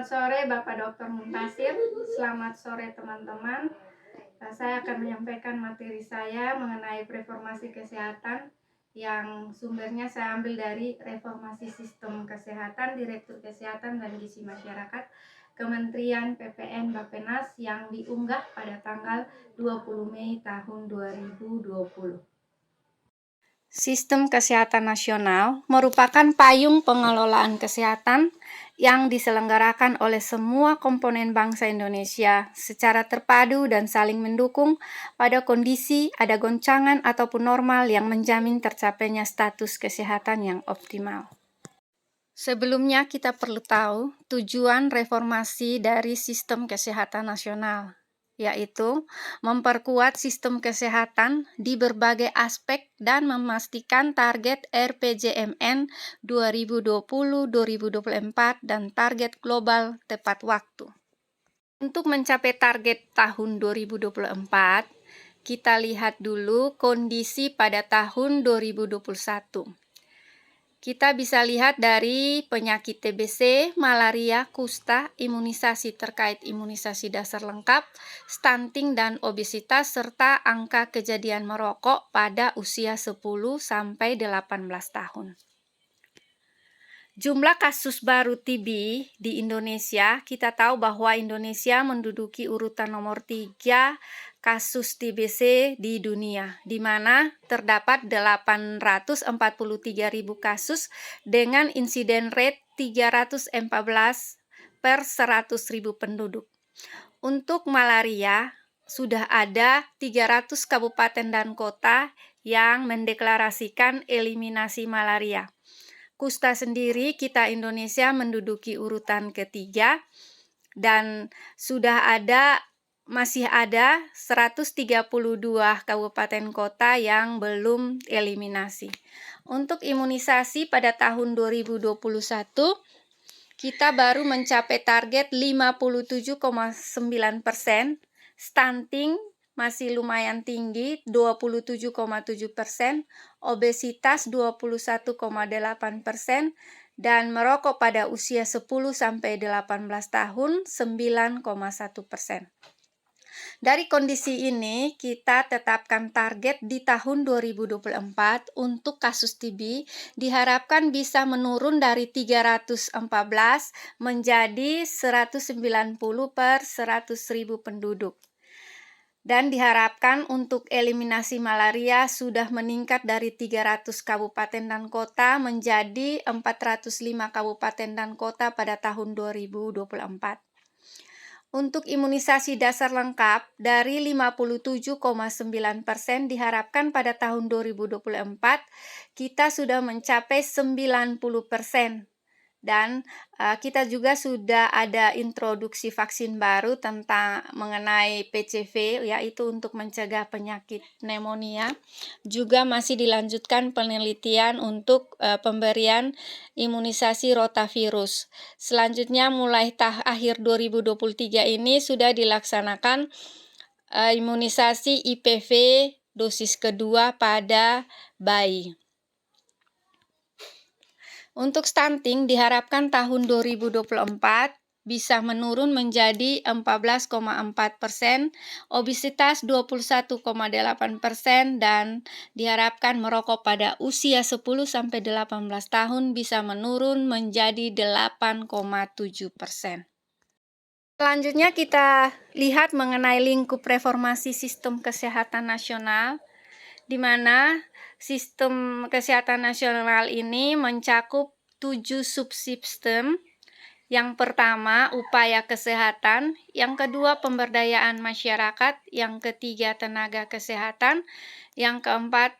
Selamat sore Bapak Dr. Muntasir, selamat sore teman-teman. Saya akan menyampaikan materi saya mengenai reformasi kesehatan yang sumbernya saya ambil dari Reformasi Sistem Kesehatan, Direktur Kesehatan dan Gizi Masyarakat, Kementerian PPN Bappenas yang diunggah pada tanggal 20 Mei tahun 2020. Sistem Kesehatan Nasional merupakan payung pengelolaan kesehatan yang diselenggarakan oleh semua komponen bangsa Indonesia secara terpadu dan saling mendukung pada kondisi ada goncangan ataupun normal yang menjamin tercapainya status kesehatan yang optimal. Sebelumnya kita perlu tahu tujuan reformasi dari sistem kesehatan nasional, yaitu memperkuat sistem kesehatan di berbagai aspek dan memastikan target RPJMN 2020-2024 dan target global tepat waktu. Untuk mencapai target tahun 2024, kita lihat dulu kondisi pada tahun 2021. Kita bisa lihat dari penyakit TBC, malaria, kusta, imunisasi terkait imunisasi dasar lengkap, stunting dan obesitas, serta angka kejadian merokok pada usia 10-18 tahun. Jumlah kasus baru TB di Indonesia, kita tahu bahwa Indonesia menduduki urutan nomor 3 kasus TBC di dunia, di mana terdapat 843.000 kasus dengan insiden rate 314 per 100.000 penduduk. Untuk malaria, sudah ada 300 kabupaten dan kota yang mendeklarasikan eliminasi malaria. Kusta sendiri, kita Indonesia menduduki urutan ketiga dan masih ada 132 kabupaten kota yang belum eliminasi. Untuk imunisasi pada tahun 2021, kita baru mencapai target 57,9%, stunting masih lumayan tinggi 27,7%, obesitas 21,8%, dan merokok pada usia 10-18 tahun 9,1%. Dari kondisi ini, kita tetapkan target di tahun 2024 untuk kasus TB diharapkan bisa menurun dari 314 menjadi 190 per 100.000 penduduk. Dan diharapkan untuk eliminasi malaria sudah meningkat dari 300 kabupaten dan kota menjadi 405 kabupaten dan kota pada tahun 2024. Untuk imunisasi dasar lengkap dari 57,9% diharapkan pada tahun 2024 kita sudah mencapai 90%. Dan kita juga sudah ada introduksi vaksin baru mengenai PCV, yaitu untuk mencegah penyakit pneumonia. Juga masih dilanjutkan penelitian untuk pemberian imunisasi rotavirus. Selanjutnya mulai akhir 2023 ini sudah dilaksanakan imunisasi IPV dosis kedua pada bayi. Untuk stunting diharapkan tahun 2024 bisa menurun menjadi 14,4%, obesitas 21,8%, dan diharapkan merokok pada usia 10-18 tahun bisa menurun menjadi 8,7%. Selanjutnya kita lihat mengenai lingkup reformasi sistem kesehatan nasional, di mana sistem kesehatan nasional ini mencakup 7 subsistem. Yang pertama, upaya kesehatan. Yang kedua, pemberdayaan masyarakat. Yang ketiga, tenaga kesehatan. Yang keempat,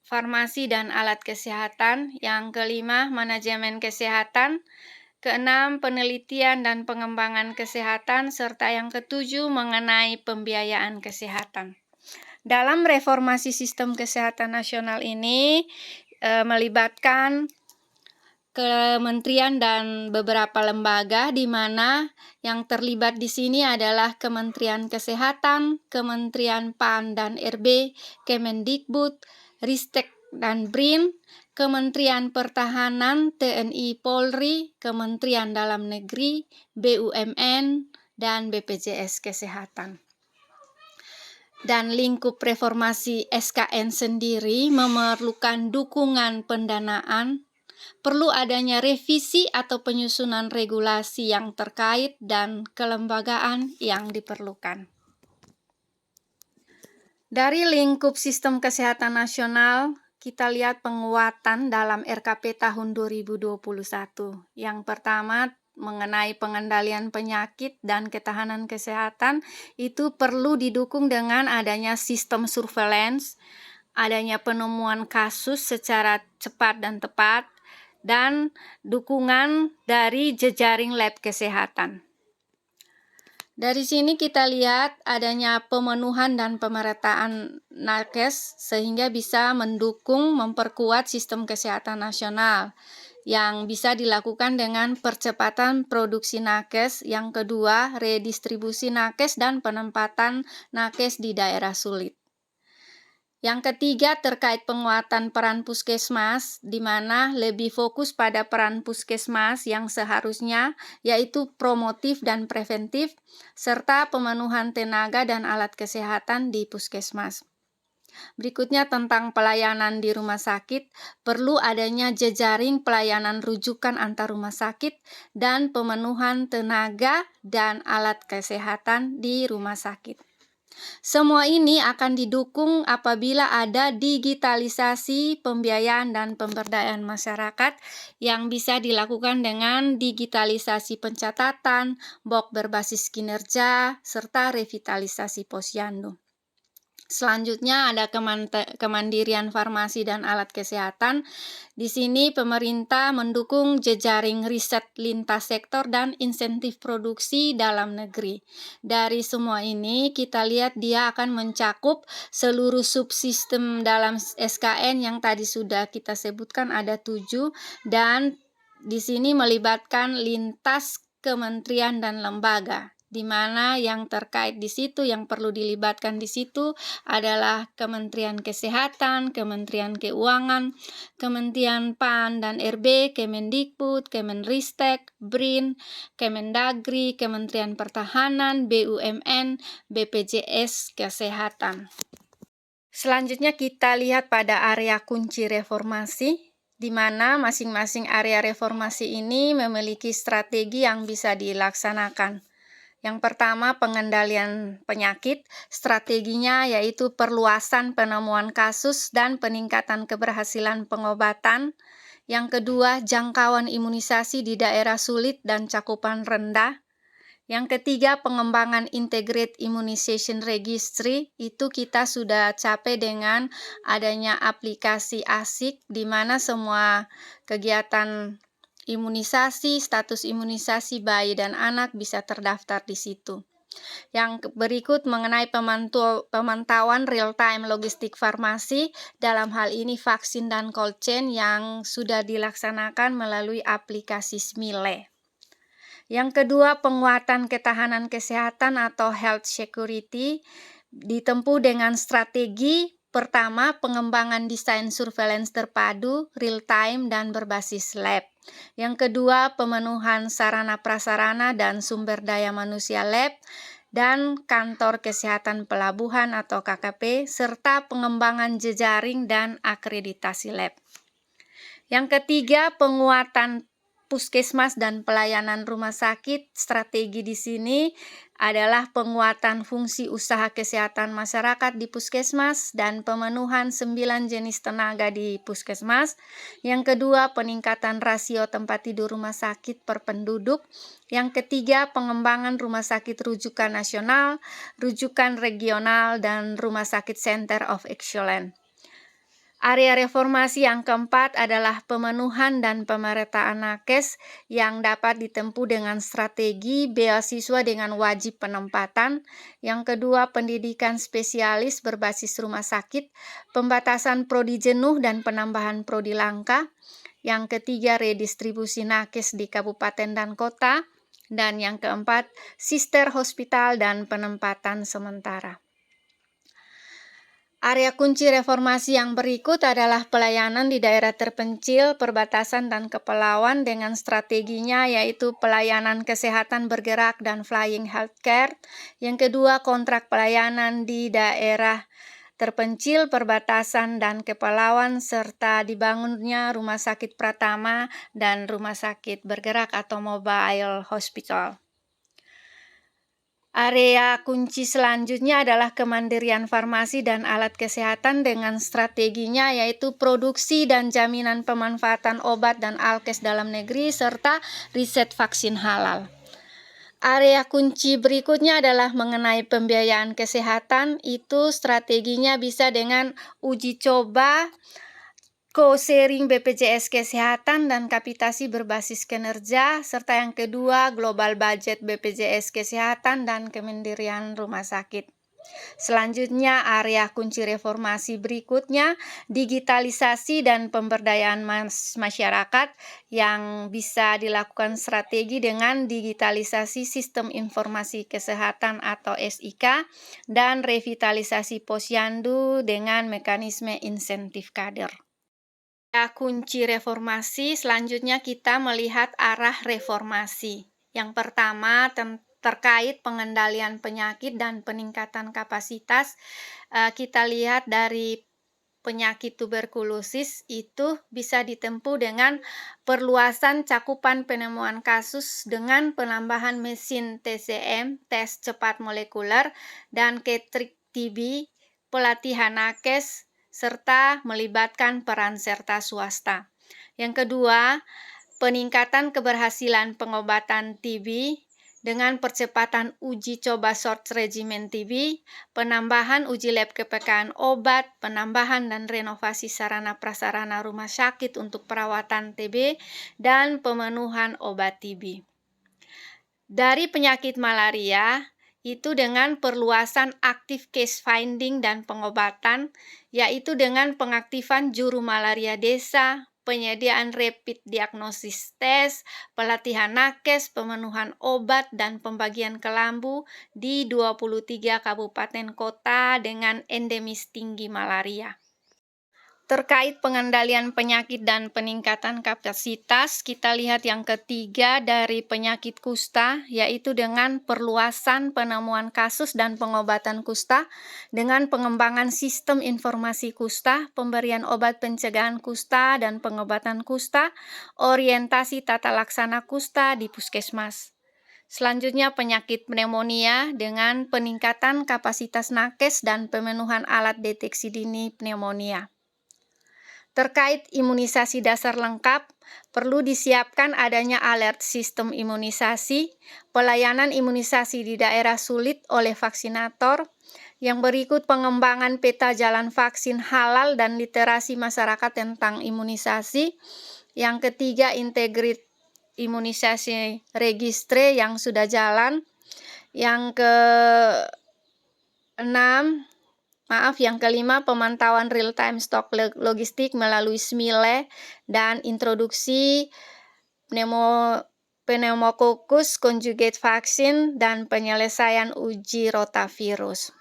farmasi dan alat kesehatan. Yang kelima, manajemen kesehatan. Keenam, penelitian dan pengembangan kesehatan. Serta yang ketujuh, mengenai pembiayaan kesehatan. Dalam reformasi sistem kesehatan nasional ini melibatkan kementerian dan beberapa lembaga, di mana yang terlibat di sini adalah Kementerian Kesehatan, Kementerian PAN dan RB, Kemendikbud, Ristek dan BRIN, Kementerian Pertahanan, TNI Polri, Kementerian Dalam Negeri, BUMN, dan BPJS Kesehatan. Dan lingkup reformasi SKN sendiri memerlukan dukungan pendanaan, perlu adanya revisi atau penyusunan regulasi yang terkait dan kelembagaan yang diperlukan. Dari lingkup sistem kesehatan nasional, kita lihat penguatan dalam RKP tahun 2021. Yang pertama, mengenai pengendalian penyakit dan ketahanan kesehatan, itu perlu didukung dengan adanya sistem surveillance, adanya penemuan kasus secara cepat dan tepat, dan dukungan dari jejaring lab kesehatan. Dari sini kita lihat adanya pemenuhan dan pemerataan nakes sehingga bisa memperkuat sistem kesehatan nasional yang bisa dilakukan dengan percepatan produksi nakes. Yang kedua, redistribusi nakes dan penempatan nakes di daerah sulit. Yang ketiga, terkait penguatan peran puskesmas, di mana lebih fokus pada peran puskesmas yang seharusnya yaitu promotif dan preventif, serta pemenuhan tenaga dan alat kesehatan di puskesmas. Berikutnya tentang pelayanan di rumah sakit, perlu adanya jejaring pelayanan rujukan antar rumah sakit dan pemenuhan tenaga dan alat kesehatan di rumah sakit. Semua ini akan didukung apabila ada digitalisasi pembiayaan dan pemberdayaan masyarakat yang bisa dilakukan dengan digitalisasi pencatatan, BOK berbasis kinerja, serta revitalisasi posyandu. Selanjutnya ada kemandirian farmasi dan alat kesehatan. Di sini pemerintah mendukung jejaring riset lintas sektor dan insentif produksi dalam negeri. Dari semua ini kita lihat dia akan mencakup seluruh subsistem dalam SKN yang tadi sudah kita sebutkan ada 7, dan di sini melibatkan lintas kementerian dan lembaga, di mana yang terkait di situ, yang perlu dilibatkan di situ adalah Kementerian Kesehatan, Kementerian Keuangan, Kementerian PAN dan RB, Kemendikbud, Kemenristek, BRIN, Kemendagri, Kementerian Pertahanan, BUMN, BPJS Kesehatan. Selanjutnya kita lihat pada area kunci reformasi, di mana masing-masing area reformasi ini memiliki strategi yang bisa dilaksanakan. Yang pertama, pengendalian penyakit. Strateginya yaitu perluasan penemuan kasus dan peningkatan keberhasilan pengobatan. Yang kedua, jangkauan imunisasi di daerah sulit dan cakupan rendah. Yang ketiga, pengembangan Integrated Immunization Registry. Itu kita sudah capai dengan adanya aplikasi ASIK, di mana semua kegiatan imunisasi, status imunisasi bayi dan anak bisa terdaftar di situ. Yang berikut mengenai pemantauan real-time logistik farmasi, dalam hal ini vaksin dan cold chain yang sudah dilaksanakan melalui aplikasi SMILE. Yang kedua, penguatan ketahanan kesehatan atau health security ditempuh dengan strategi. Pertama, pengembangan desain surveillance terpadu, real-time, dan berbasis lab. Yang kedua, pemenuhan sarana prasarana dan sumber daya manusia lab dan kantor kesehatan pelabuhan atau KKP, serta pengembangan jejaring dan akreditasi lab. Yang ketiga, penguatan puskesmas dan pelayanan rumah sakit. Strategi di sini adalah penguatan fungsi usaha kesehatan masyarakat di puskesmas dan pemenuhan 9 jenis tenaga di puskesmas. Yang kedua, peningkatan rasio tempat tidur rumah sakit per penduduk. Yang ketiga, pengembangan rumah sakit rujukan nasional, rujukan regional, dan rumah sakit Center of Excellence. Area reformasi yang keempat adalah pemenuhan dan pemerataan nakes yang dapat ditempuh dengan strategi beasiswa dengan wajib penempatan. Yang kedua, pendidikan spesialis berbasis rumah sakit, pembatasan prodi jenuh dan penambahan prodi langka. Yang ketiga, redistribusi nakes di kabupaten dan kota. Dan yang keempat, sister hospital dan penempatan sementara. Area kunci reformasi yang berikut adalah pelayanan di daerah terpencil, perbatasan, dan kepulauan dengan strateginya yaitu pelayanan kesehatan bergerak dan flying healthcare. Yang kedua, kontrak pelayanan di daerah terpencil, perbatasan, dan kepulauan, serta dibangunnya rumah sakit Pratama dan rumah sakit bergerak atau mobile hospital. Area kunci selanjutnya adalah kemandirian farmasi dan alat kesehatan dengan strateginya yaitu produksi dan jaminan pemanfaatan obat dan alkes dalam negeri serta riset vaksin halal. Area kunci berikutnya adalah mengenai pembiayaan kesehatan, itu strateginya bisa dengan uji coba, co-sharing BPJS Kesehatan dan kapitasi berbasis kinerja, serta yang kedua global budget BPJS Kesehatan dan kemandirian rumah sakit. Selanjutnya area kunci reformasi berikutnya digitalisasi dan pemberdayaan masyarakat yang bisa dilakukan strategi dengan digitalisasi sistem informasi kesehatan atau SIK dan revitalisasi posyandu dengan mekanisme insentif kader. Kunci reformasi, selanjutnya kita melihat arah reformasi. Yang pertama terkait pengendalian penyakit dan peningkatan kapasitas. Kita lihat dari penyakit tuberkulosis itu bisa ditempuh dengan perluasan cakupan penemuan kasus dengan penambahan mesin TCM, tes cepat molekuler, dan Ketrik TB, pelatihan nakes, serta melibatkan peran serta swasta. Yang kedua, peningkatan keberhasilan pengobatan TB dengan percepatan uji coba short regimen TB, penambahan uji lab kepekaan obat, penambahan dan renovasi sarana prasarana rumah sakit untuk perawatan TB, dan pemenuhan obat TB. Dari penyakit malaria, itu dengan perluasan aktif case finding dan pengobatan, yaitu dengan pengaktifan juru malaria desa, penyediaan rapid diagnosis test, pelatihan nakes, pemenuhan obat, dan pembagian kelambu di 23 kabupaten kota dengan endemis tinggi malaria. Terkait pengendalian penyakit dan peningkatan kapasitas, kita lihat yang ketiga dari penyakit kusta, yaitu dengan perluasan penemuan kasus dan pengobatan kusta, dengan pengembangan sistem informasi kusta, pemberian obat pencegahan kusta dan pengobatan kusta, orientasi tata laksana kusta di puskesmas. Selanjutnya penyakit pneumonia dengan peningkatan kapasitas nakes dan pemenuhan alat deteksi dini pneumonia. Terkait imunisasi dasar lengkap, perlu disiapkan adanya alert sistem imunisasi, pelayanan imunisasi di daerah sulit oleh vaksinator. Yang berikut pengembangan peta jalan vaksin halal dan literasi masyarakat tentang imunisasi. Yang ketiga, integrit imunisasi registre yang sudah jalan. Yang kelima, pemantauan real-time stok logistik melalui SMILE dan introduksi pneumococcus conjugate vaksin dan penyelesaian uji rotavirus.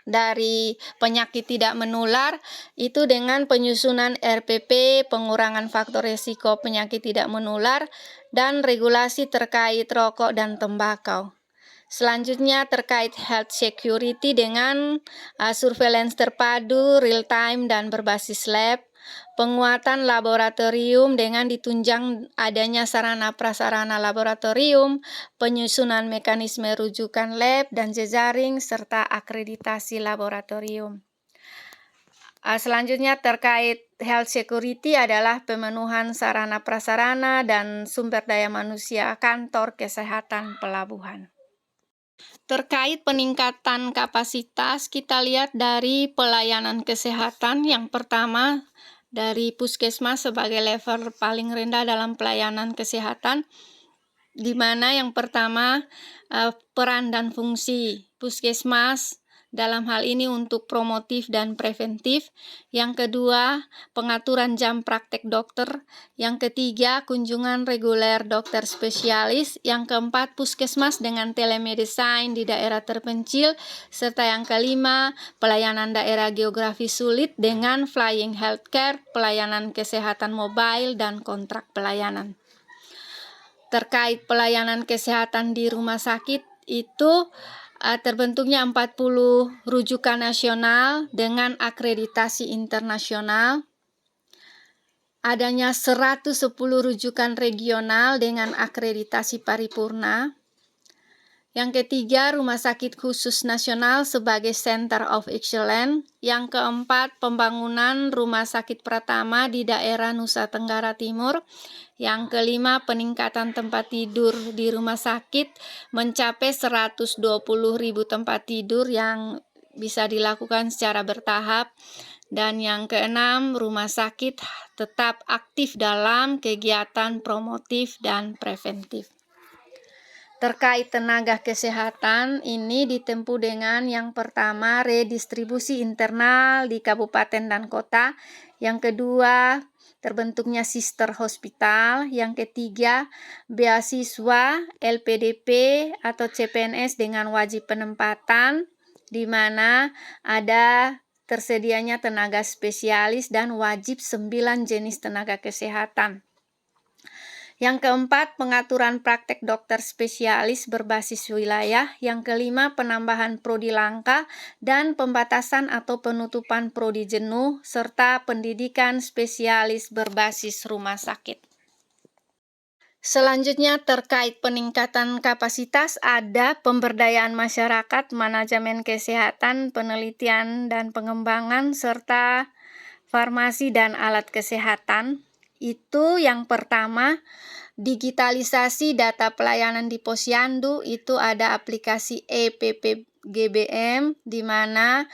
Dari penyakit tidak menular, itu dengan penyusunan RPP, pengurangan faktor risiko penyakit tidak menular, dan regulasi terkait rokok dan tembakau. Selanjutnya terkait health security dengan surveillance terpadu, real time dan berbasis lab, penguatan laboratorium dengan ditunjang adanya sarana prasarana laboratorium, penyusunan mekanisme rujukan lab dan jejaring serta akreditasi laboratorium. Selanjutnya terkait health security adalah pemenuhan sarana prasarana dan sumber daya manusia kantor kesehatan pelabuhan. Terkait peningkatan kapasitas, kita lihat dari pelayanan kesehatan. Yang pertama, dari puskesmas sebagai level paling rendah dalam pelayanan kesehatan, di mana yang pertama peran dan fungsi puskesmas dalam hal ini untuk promotif dan preventif. Yang kedua, pengaturan jam praktek dokter. Yang ketiga, kunjungan reguler dokter spesialis. Yang keempat, puskesmas dengan telemedicine di daerah terpencil. Serta yang kelima, pelayanan daerah geografi sulit dengan flying healthcare, pelayanan kesehatan mobile, dan kontrak pelayanan. Terkait pelayanan kesehatan di rumah sakit itu terbentuknya 40 rujukan nasional dengan akreditasi internasional. Adanya 110 rujukan regional dengan akreditasi paripurna. Yang ketiga, rumah sakit khusus nasional sebagai Center of Excellence. Yang keempat, pembangunan rumah sakit pertama di daerah Nusa Tenggara Timur. Yang kelima, peningkatan tempat tidur di rumah sakit mencapai 120.000 tempat tidur yang bisa dilakukan secara bertahap. Dan yang keenam, rumah sakit tetap aktif dalam kegiatan promotif dan preventif. Terkait tenaga kesehatan, ini ditempuh dengan yang pertama, redistribusi internal di kabupaten dan kota. Yang kedua, terbentuknya sister hospital. Yang ketiga, beasiswa LPDP atau CPNS dengan wajib penempatan, di mana ada tersedianya tenaga spesialis dan wajib 9 jenis tenaga kesehatan. Yang keempat, pengaturan praktek dokter spesialis berbasis wilayah. Yang kelima, penambahan prodi langka dan pembatasan atau penutupan prodi jenuh, serta pendidikan spesialis berbasis rumah sakit. Selanjutnya, terkait peningkatan kapasitas, ada pemberdayaan masyarakat, manajemen kesehatan, penelitian dan pengembangan, serta farmasi dan alat kesehatan. Itu yang pertama, digitalisasi data pelayanan di Posyandu. Itu ada aplikasi EPPGBM, di mana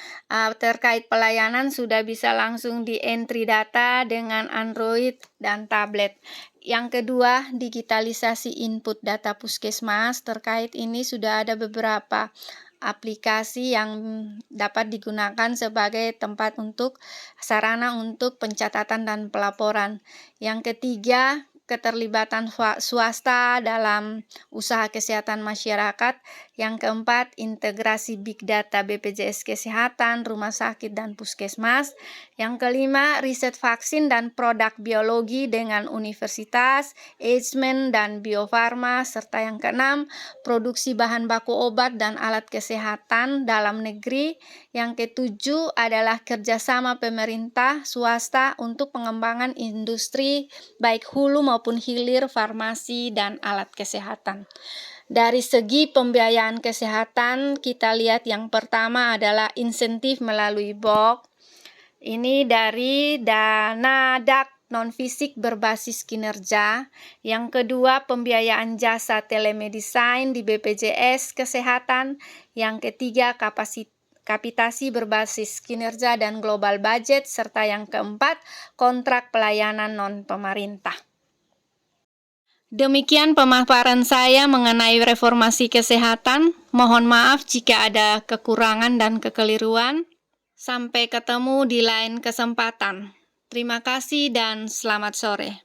terkait pelayanan sudah bisa langsung di entry data dengan Android dan tablet. Yang kedua, digitalisasi input data puskesmas. Terkait ini sudah ada beberapa aplikasi yang dapat digunakan sebagai tempat untuk sarana untuk pencatatan dan pelaporan. Yang ketiga, keterlibatan swasta dalam usaha kesehatan masyarakat. Yang keempat, integrasi big data BPJS Kesehatan, rumah sakit, dan puskesmas. Yang kelima, riset vaksin dan produk biologi dengan universitas, Eijkman, dan Bio Farma. Serta yang keenam, produksi bahan baku obat dan alat kesehatan dalam negeri. Yang ketujuh adalah kerjasama pemerintah swasta untuk pengembangan industri baik hulu maupun hilir farmasi dan alat kesehatan. Dari segi pembiayaan kesehatan, kita lihat yang pertama adalah insentif melalui BOK. Ini dari dana DAK non-fisik berbasis kinerja. Yang kedua, pembiayaan jasa telemedicine di BPJS Kesehatan. Yang ketiga, kapitasi berbasis kinerja dan global budget. Serta yang keempat, kontrak pelayanan non-pemerintah. Demikian pemaparan saya mengenai reformasi kesehatan. Mohon maaf jika ada kekurangan dan kekeliruan. Sampai ketemu di lain kesempatan. Terima kasih dan selamat sore.